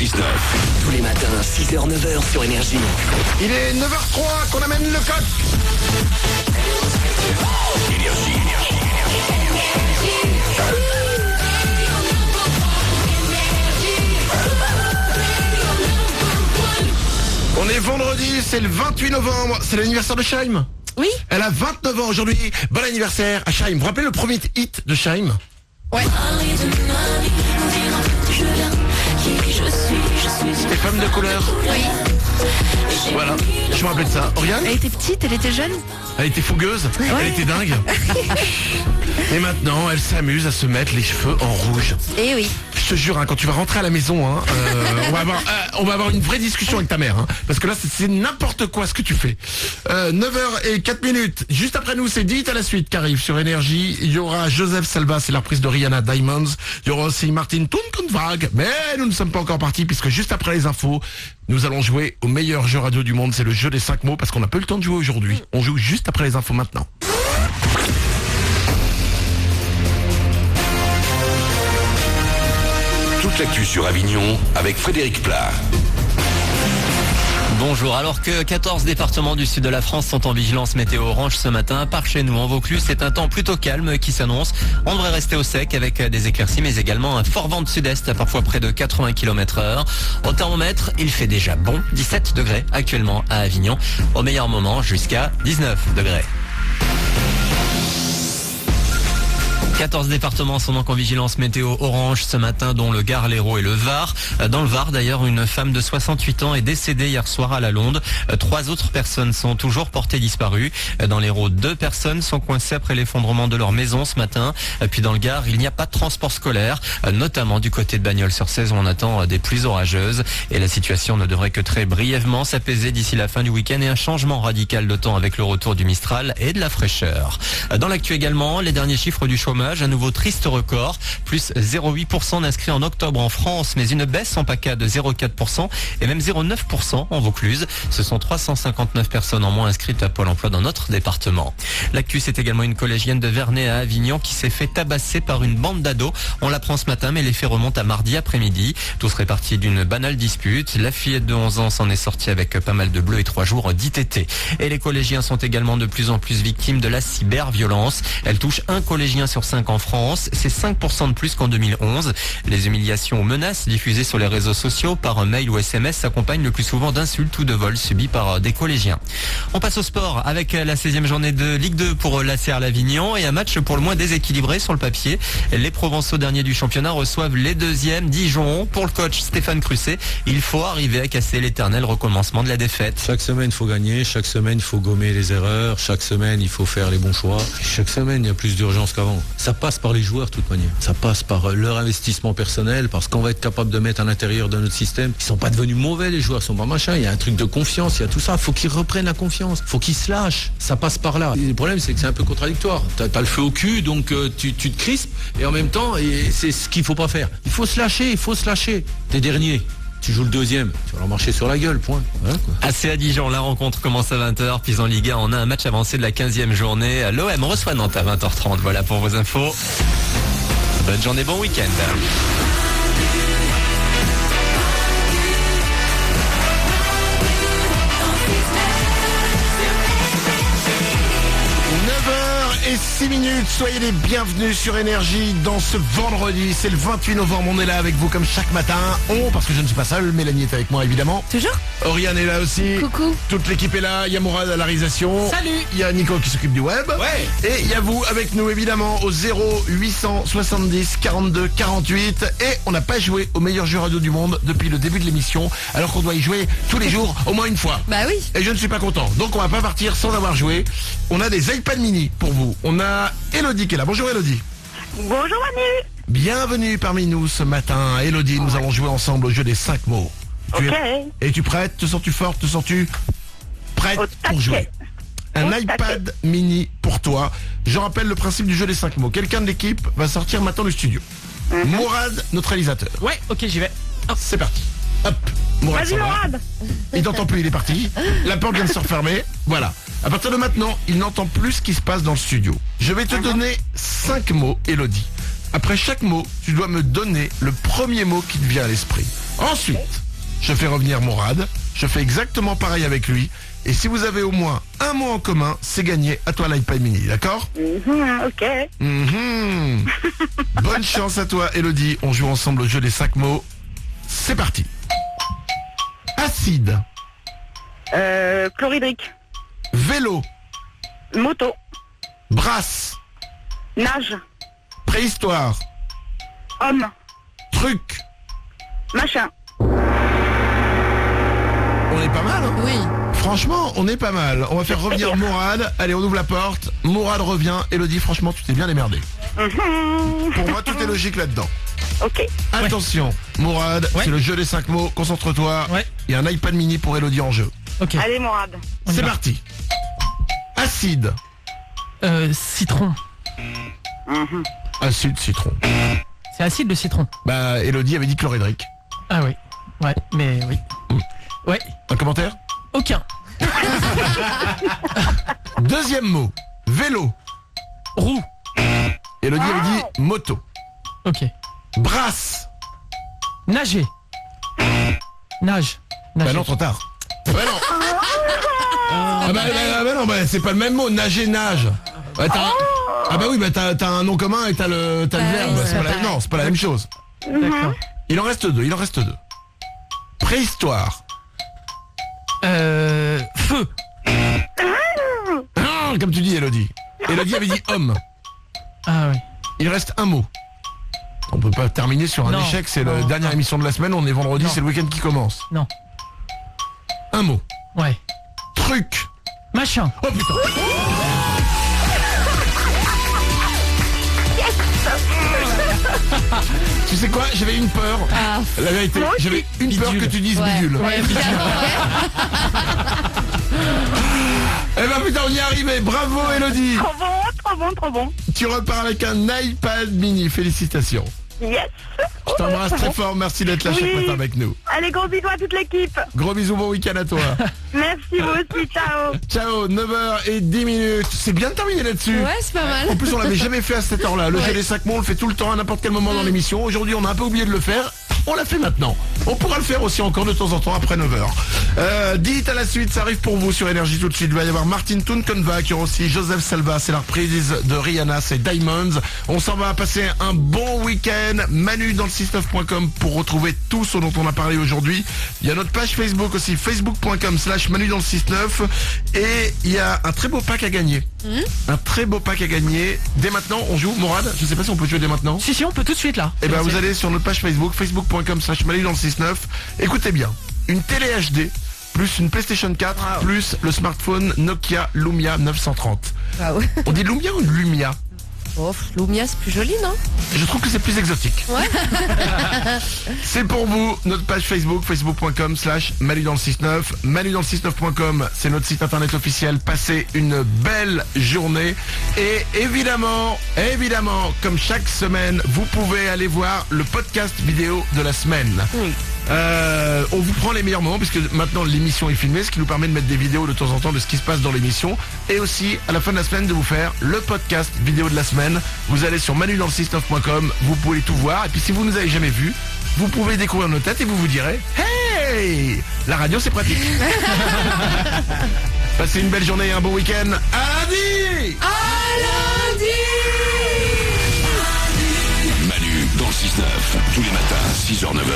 6-9. Tous les matins, 6h, 9h sur Énergie. Il est 9h03 qu'on amène le coq. Énergie. On est vendredi, c'est le 28 novembre, c'est l'anniversaire de Shaim. Oui. Elle a 29 ans aujourd'hui. Bon anniversaire à Shaim. Vous vous rappelez le premier hit de Shaim? Ouais. C'était Femme de couleur. Oui. Voilà, je me rappelais de ça. Oriane, Elle était petite, elle était jeune. elle était fougueuse, elle était dingue. Et maintenant, elle s'amuse à se mettre les cheveux en rouge. Eh oui. Je te jure, hein, quand tu vas rentrer à la maison, hein, on va avoir une vraie discussion avec ta mère. Hein, parce que là, c'est n'importe quoi ce que tu fais. 9h04. Juste après nous, c'est Dit à la suite qui arrive sur Énergie. Il y aura Joseph Salva, c'est la reprise de Rihanna Diamonds. Il y aura aussi Martin Tuntunvrag. Mais nous ne sommes pas encore partis puisque juste après les infos, nous allons jouer au meilleur jeu radio du monde. C'est le jeu des 5 mots parce qu'on n'a pas eu le temps de jouer aujourd'hui. On joue juste après les infos maintenant. Toute l'actu sur Avignon avec Frédéric Plat. Bonjour, alors que 14 départements du sud de la France sont en vigilance météo orange ce matin, par chez nous en Vaucluse, c'est un temps plutôt calme qui s'annonce. On devrait rester au sec avec des éclaircies mais également un fort vent de sud-est à parfois près de 80 km/h. Au thermomètre, il fait déjà bon, 17 degrés actuellement à Avignon, au meilleur moment jusqu'à 19 degrés. 14 départements sont donc en vigilance météo orange ce matin, dont le Gard, l'Hérault et le Var. Dans le Var, d'ailleurs, une femme de 68 ans est décédée hier soir à la Londe. 3 autres personnes sont toujours portées disparues. Dans l'Hérault, 2 personnes sont coincées après l'effondrement de leur maison ce matin. Puis dans le Gard, il n'y a pas de transport scolaire, notamment du côté de Bagnols-sur-Cèze où on attend des pluies orageuses. Et la situation ne devrait que très brièvement s'apaiser d'ici la fin du week-end et un changement radical de temps avec le retour du Mistral et de la fraîcheur. Dans l'actu également, les derniers chiffres du chômage. Un nouveau triste record, plus 0,8% d'inscrits en octobre en France, mais une baisse en PACA de 0,4% et même 0,9% en Vaucluse. Ce sont 359 personnes en moins inscrites à Pôle emploi dans notre département. L'actu, c'est également une collégienne de Vernet à Avignon qui s'est fait tabasser par une bande d'ados. On l'apprend ce matin, mais les faits remontent à mardi après-midi. Tout serait parti d'une banale dispute. La fillette de 11 ans s'en est sortie avec pas mal de bleus et 3 jours d'ITT. Et les collégiens sont également de plus en plus victimes de la cyberviolence. Elle touche un collégien sur 5 en France, c'est 5% de plus qu'en 2011. Les humiliations ou menaces diffusées sur les réseaux sociaux par un mail ou SMS s'accompagnent le plus souvent d'insultes ou de vols subis par des collégiens. On passe au sport avec la 16e journée de Ligue 2 pour l'ACR Avignon et un match pour le moins déséquilibré sur le papier. Les Provençaux derniers du championnat reçoivent les 2e Dijon. Pour le coach Stéphane Crusset, il faut arriver à casser l'éternel recommencement de la défaite. Chaque semaine, il faut gagner. Chaque semaine, il faut gommer les erreurs. Chaque semaine, il faut faire les bons choix. Chaque semaine, il y a plus d'urgence qu'avant. Ça passe par les joueurs de toute manière. Ça passe par leur investissement personnel, parce qu'on va être capable de mettre à l'intérieur de notre système. Ils sont pas devenus mauvais, les joueurs, ils sont pas machin. Il y a un truc de confiance, il y a tout ça. Faut qu'ils reprennent la confiance. Faut qu'ils se lâchent. Ça passe par là. Et le problème, c'est que c'est un peu contradictoire. T'as le feu au cul, donc tu te crispes, et en même temps, c'est ce qu'il faut pas faire. Il faut se lâcher, T'es dernier. Tu joues le 2e, tu vas leur marcher sur la gueule, point. Voilà, quoi. AC à Dijon, la rencontre commence à 20h, puis en Ligue 1, on a un match avancé de la 15e journée. L'OM reçoit Nantes à 20h30, voilà pour vos infos. Bonne journée, bon week-end. Et 6 minutes, soyez les bienvenus sur Énergie dans ce vendredi, c'est le 28 novembre, on est là avec vous comme chaque matin, parce que je ne suis pas seul, Mélanie est avec moi évidemment. Toujours. Oriane est là aussi. Coucou. Toute l'équipe est là, il y a Mourad à la réalisation. Salut. Il y a Nico qui s'occupe du web. Ouais. Et il y a vous avec nous évidemment au 0870 42 48. Et on n'a pas joué au meilleur jeu radio du monde depuis le début de l'émission, alors qu'on doit y jouer tous les jours au moins une fois. Bah oui. Et je ne suis pas content, donc on va pas partir sans avoir joué. On a des iPad mini pour vous. On a Elodie qui est là. Bonjour Elodie. Bonjour Manu. Bienvenue parmi nous ce matin. Elodie, nous allons jouer ensemble au jeu des 5 mots. Es-tu prête? Te sens-tu forte? Te sens-tu prête pour jouer? Un iPad mini pour toi. Je rappelle le principe du jeu des 5 mots. Quelqu'un de l'équipe va sortir maintenant du studio. Mourad, notre réalisateur. Ouais, ok, j'y vais. C'est parti. Hop, Mourad Vas-y s'en va. Mourad. Il n'entend plus, il est parti. La porte vient de se refermer. Voilà. À partir de maintenant, il n'entend plus ce qui se passe dans le studio. Je vais te donner 5 mots, Elodie. Après chaque mot, tu dois me donner le premier mot qui te vient à l'esprit. Ensuite, je fais revenir Mourad. Je fais exactement pareil avec lui. Et si vous avez au moins un mot en commun, c'est gagné. À toi l'iPad mini, d'accord? Ok. Bonne chance à toi, Elodie. On joue ensemble au jeu des 5 mots. C'est parti. Acide. Chlorhydrique. Vélo. Moto. Brasse. Nage. Préhistoire. Homme. Truc. Machin. On est pas mal, hein? Oui. Franchement, on est pas mal. On va faire revenir Mourad. Allez, on ouvre la porte. Mourad revient. Elodie, franchement, tu t'es bien démerdé. Pour moi, tout est logique là-dedans. Ok. Attention, Mourad, Ouais. c'est le jeu des 5 mots. Concentre-toi. Ouais. Il y a un iPad mini pour Elodie en jeu. Ok. Allez, Mourad. On y C'est va. parti. Acide. Citron. Acide, citron. C'est acide le citron. Bah, Elodie avait dit chlorhydrique. Ah oui. Ouais, mais oui. Ouais. Un commentaire? Aucun. Deuxième mot. Vélo. Roue. Elodie avait dit moto. Ok. Brasse. Nager. Nage. Bah Nager. non, trop tard. Bah non. Ah bah non, bah c'est pas le même mot. Nager, nage. Ouais, ah bah oui, bah t'as un nom commun et t'as le verbe. ouais, C'est pas la... ouais. Non, c'est pas la même chose. D'accord. Il en reste deux. Préhistoire. Feu. Ah, comme tu dis, Elodie. Elodie avait dit homme. Ah oui. Il reste un mot. On peut pas terminer sur un Non, échec. C'est non, la dernière non. émission de la semaine. On est vendredi, Non. c'est le week-end qui commence. Non. Un mot. Ouais. Truc. Machin. Oh putain. Tu sais quoi? J'avais une peur. La vérité, j'avais une peur que tu dises bidule. Ouais, évidemment. Eh ben putain, on y est arrivé. Bravo, Elodie. Trop bon, trop bon, trop bon. Tu repars avec un iPad mini. Félicitations. Yes. Je t'embrasse très fort. Merci d'être là chaque Oui. matin avec nous. Allez, gros bisous à toute l'équipe. Gros bisous, bon week-end à toi. Merci, vous aussi. Ciao. Ciao, 9h10. C'est bien de terminer là-dessus. Ouais, c'est pas mal. En plus, on l'avait jamais fait à cette heure-là. Le jeu des 5 mots, on le fait tout le temps à n'importe quel moment dans l'émission. Aujourd'hui, on a un peu oublié de le faire. On l'a fait maintenant. On pourra le faire aussi encore de temps en temps après 9h. Dites à la suite, ça arrive pour vous sur Énergie tout de suite. Il va y avoir Martin Tunconva, qui aura aussi Joseph Salva. C'est la reprise de Rihanna, c'est Diamonds. On s'en va passer un bon week-end. Manu dans le 69.com pour retrouver tout ce dont on a parlé aujourd'hui. Il y a notre page Facebook aussi, facebook.com/Manu dans le 69. Et il y a un très beau pack à gagner. Un très beau pack à gagner. Dès maintenant, on joue. Morad, je sais pas si on peut jouer dès maintenant. Si, on peut tout de suite là. Eh ben vous allez sur notre page Facebook, facebook.com/Manu dans le 69. Écoutez bien, une télé HD, plus une PlayStation 4, plus le smartphone Nokia Lumia 930. On dit Lumia ou Lumia? Oh, Lumia, c'est plus joli, non? Je trouve que c'est plus exotique. Ouais. C'est pour vous, notre page Facebook, facebook.com/Manu dans le 69. Manu dans le 69.com, c'est notre site internet officiel. Passez une belle journée. Et évidemment, comme chaque semaine, vous pouvez aller voir le podcast vidéo de la semaine. On vous prend les meilleurs moments puisque maintenant l'émission est filmée, ce qui nous permet de mettre des vidéos de temps en temps de ce qui se passe dans l'émission, et aussi à la fin de la semaine de vous faire le podcast vidéo de la semaine. Vous allez sur manudansle69.com, vous pouvez tout voir, et puis si vous nous avez jamais vu, vous pouvez découvrir nos têtes et vous vous direz hey, la radio c'est pratique. Passez une belle journée et un bon week-end. À lundi. Manu dans le 6-9, tous les matins, 6h-9h.